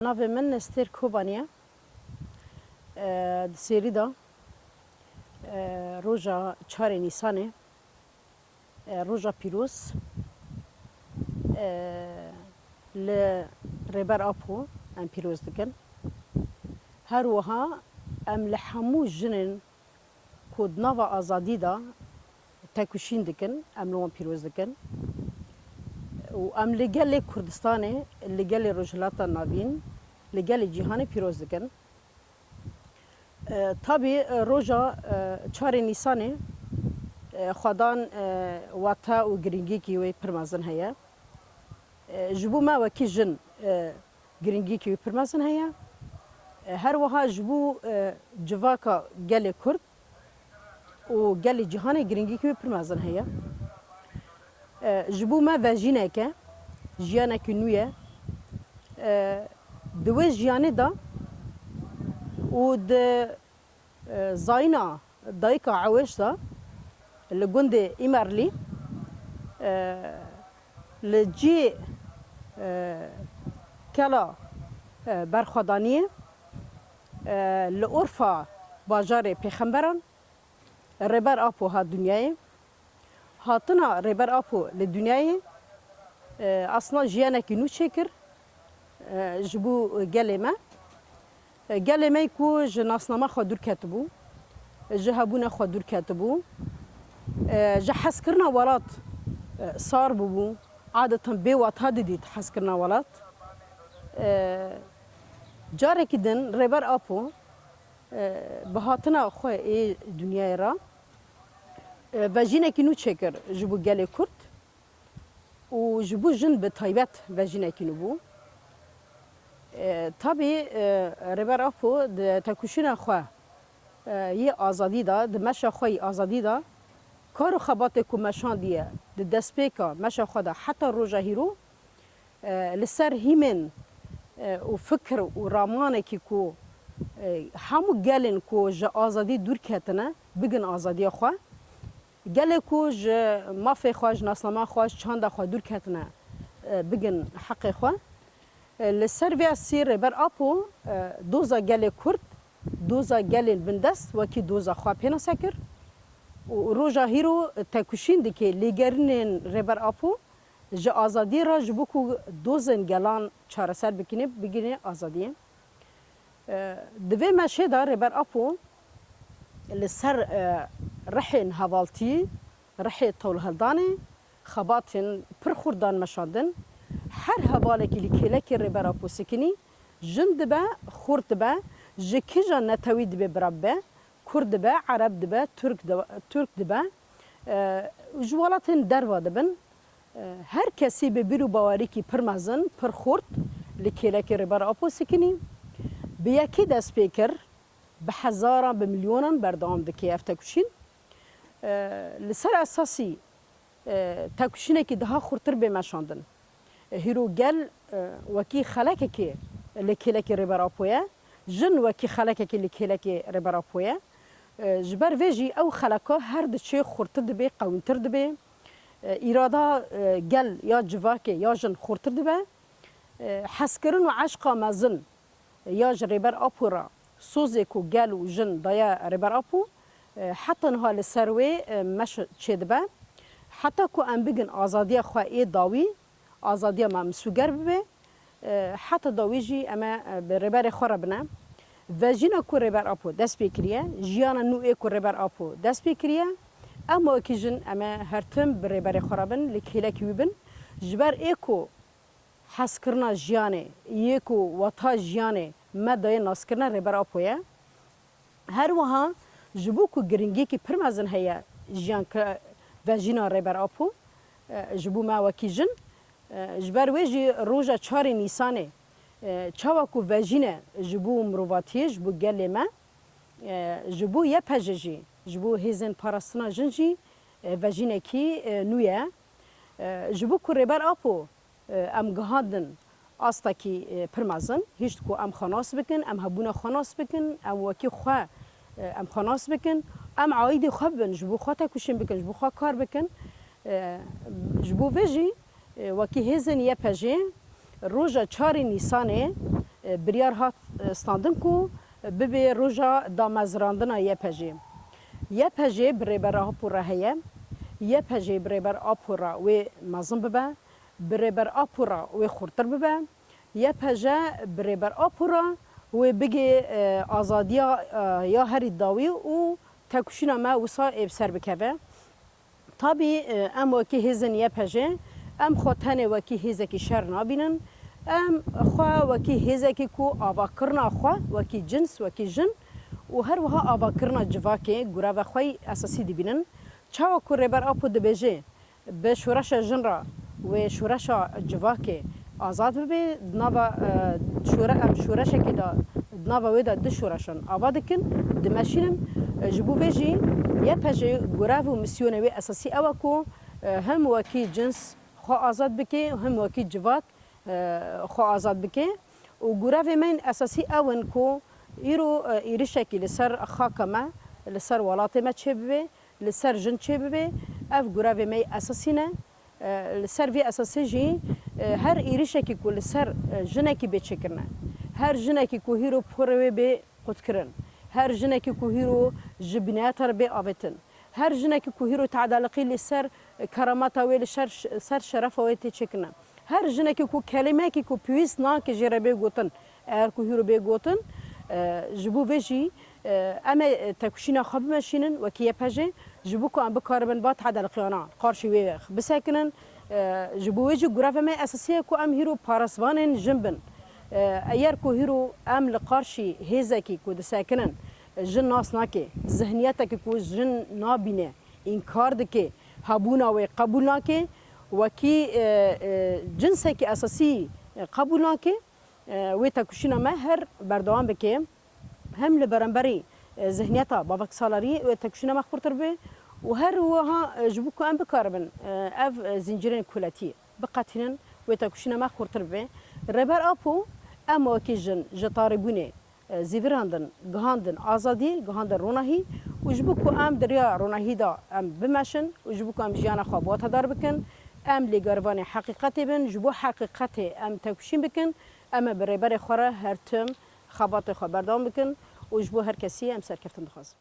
Navê min Nestêr Kobaniye. Di serî da roja çarê Nîsanê roja pîroz li rêber Apo em pîroz dikin. Her wiha em li hemû jinên ku di nava azadî da tekuşîn dikin, em li wan pîroz dikin. û em li gelê Kurdistanê, li gelê Rojhilata Navîn, li gelê cîhanê pîroz dikin. Tabii roja çarê Nîsanê xwedan weta û giringîkî wê pir mezin heye. Ji bo me wekî jin giringîkî wê pir mezin heye. Her wiha ji bo civaka gelê Kurd û gelê cîhanê giringîkî wê pir mezin heye. Ji bo me vejîneke, jiyanekî nû ye. Di wê jiyanê da û di zayîna dayika Ewêş da li gundê İmerlî li ciyê kela berxwedaniyê li orfa bajarê pêxemberan rêber Apo hat dunyayê. Hatina rêber Apo li dunyayê asna jiyanekî nû çêkir ji bo gelê me. Gelê me ku ji nasnama xwe dûr ketibû, ji hebûna xwe dûr ketibû, ji hezkirina welat sar bûbû, adetan bê weta didît hezkirina welat. Carekî din rêber Apo bi hatina xwe ê dunyayê ra vejînekî nû çêkir ji bo gelê Kurd û ji bo jin bi taybet vejînekî nû bû. Tabii rêber Apo di tekuşîna xwe yê azadî da, di meşa xwe yê azadî da kar û xebatê ku meşandiye di destpêka meşa xwe da heta roja hîro li ser hîmên û fikir û ramanekî ku hemû gelên ku ji azadî dûr ketine bigin azadiya xwe. Gelê ku ji mafê xwe, ji nasnama xwe, ji çanda xwe dûr ketine bigin heqê xwe. Li ser vê asî rêber Apo doza gelê Kurd, doza gelên bindest wekî doza xwe pêna sekir û roja hîro tekuşîn dike lêgerînên rêber Apo ji azadiyê ra ji bo ku dozên gelan çareser bikine bigine azadiyê. Di vê meşê da rêber Apo li ser rihên hevaltî, rihê tolhildanê, xebatên pir xurdan meşandin. Her hevalekî li kêlekê rêber Apo sikinî, jin dibe, xurt dibe, ji kîja netewî dibe birav be, Kurd dibe, Ereb dibe, Türk dibe, ji welatên derva dibin. Her kesî bi bîr û bawerîkî pir mezin, pir xurt li kêlekê rêber Apo sikinî. Bi yekî dest pê kir, bi hezaran, bi milyonan berdewam dike ev tekuşîn. Li ser esasî tekuşînekî daha xurtir bê meşandin. Hîro gel wekî xelekekê li kêlekê rêber Apo ye, jin wekî xelekekê li kêlekê rêber Apo ye. Ji ber vê jî ew xeleka her diçe xurtir dibe, qewîntir dibe. İrada gel ya civakê ya jin xurtir dibe. Hezkirin û eşqa mezin ya ji rêber Apo ra sozê ku gel û jin daye rêber Apo heta niha li ser wê meş çê dibe. Heta ku em bigin azadiya xwe ê dawî, azadiya me misûger bibe, heta dawî jî em ê bi rêberê xwe re bine. Vejîna ku rêber Apo dest pê kiriye, jiyana nû ê ku rêber Apo dest pê kiriye, em wekî jin em ê hertim bi rêberê xwe re bin, li kêlekî wî bin. Ji ber ê ku hezkirina jiyanê, yê ku weta jiyanê me daye naskirina rêber Apo ye. Her wiha ji bo ku giringîkî pir mezin heye jiyan vejîna rêber Apo, ji bo me wekî jin. Ji ber wê jî roja çarê Nîsanê çawa ku vejîne ji bo mirovatiyê, ji bo gelê me, ji bo yepece jî, ji bo hêzên parastina jin jî vejînekî nû ye. Ji bo ku rêber Apo em gihandin astekî pir mezin, hîç ku em xenas bikin, em hebûna xenas bikin, em wekî xwe em xenas bikin, em aîdê xwe bibin, ji bo xwe tekuşîn bikin, ji bo xwe kar bikin. Ji bo vê jî wekî hêzên yepecê roja çarê Nîsanê بریار هات ستاندن کو ببی روژا دامزراندنا یه پجی یه پجی بربر آپورا هیه یه پجی بربر آپورا و مازن ببه بربر آپورا و خورتر ببه یه پجه بربر آپورا و بگی آزادیا یا هری داوی و تکوشینا ما وسا افسر بکوه طبی ام وکی هزن یه پجه ام خوتنه وکی هزکی شر نابینن ام خوا وکی هزکی کو آوا کرنا خوا وکی جنس وکی جن و هر وها آوا کرنا جواکه گورا و خوی اساسی دبینن چاوا کو ربر آپو دبیجه به شورش جن را و شورش جواکه آزاد ببه ناوا شورش که دا ناوا ویدا د شورشن آوا دکن دمشینن جبو بيجي يبهجي غراف ومسيونوي اساسي اوكو هم وكي جنس خو آزاد بكي وهم وكي جواك خو آزاد بكي وغراف من اساسي اون كو يرو يرشكي لسر خاكما لسر ولاتي ما تشبه لسر جن تشبه اف غراف مي اساسينا لسر في اساسي جي هر يرشكي كو لسر جنكي بيتشكرنا هر جنكي كو هيرو بوروي بي قدكرن هر جنكي كوهيرو جبنات ربي آبتن هر جنكي كوهيرو تعدالقي لسر كراماتا ويل سر شرفه ويتي تشكنا هر جنكي كو كلمه كي كو بيس نا كي جربي غوتن ار كوهيرو بي غوتن جبو بيجي اما تكوشينا خب ماشينن وكي بهجي جبو كو ام بكاربن بات تعدالقيانا قارشي ويخ بساكنن جبو ويجي غرافه ما اساسيه كو ام هيرو باراسوانن جنبن ايار كو هيرو ام لقارشي هيزكي كو دساكنن جن ناس ناكي ذهنيتك كو جن نابينه انكار دكي هابونا وقبول ناكي وكي جنسك اساسي قبول ناكي وتكوشينا مهر بردوام بكي هم لبرنبري ذهنيتها بابك سالاري وتكوشينا مخورتر به وهر وها جبوكو ام بكاربن اف زنجيرين كولاتي بقاتنن وتكوشينا مخورتر به ربر ابو اما وكي جن جطاربوني زیوراندن گهاندن آزادی گهاندن روناهی و جبوکو ام دریا روناهی دا ام بمشن و جبوکو ام جیانا خوابات دار بکن ام لگروان حقیقتی بن جبو حقیقتی ام تکوشین بکن ام برای خوره هر تم خوابات خبردان بکن و جبو هر کسی ام سرکفتن دخواست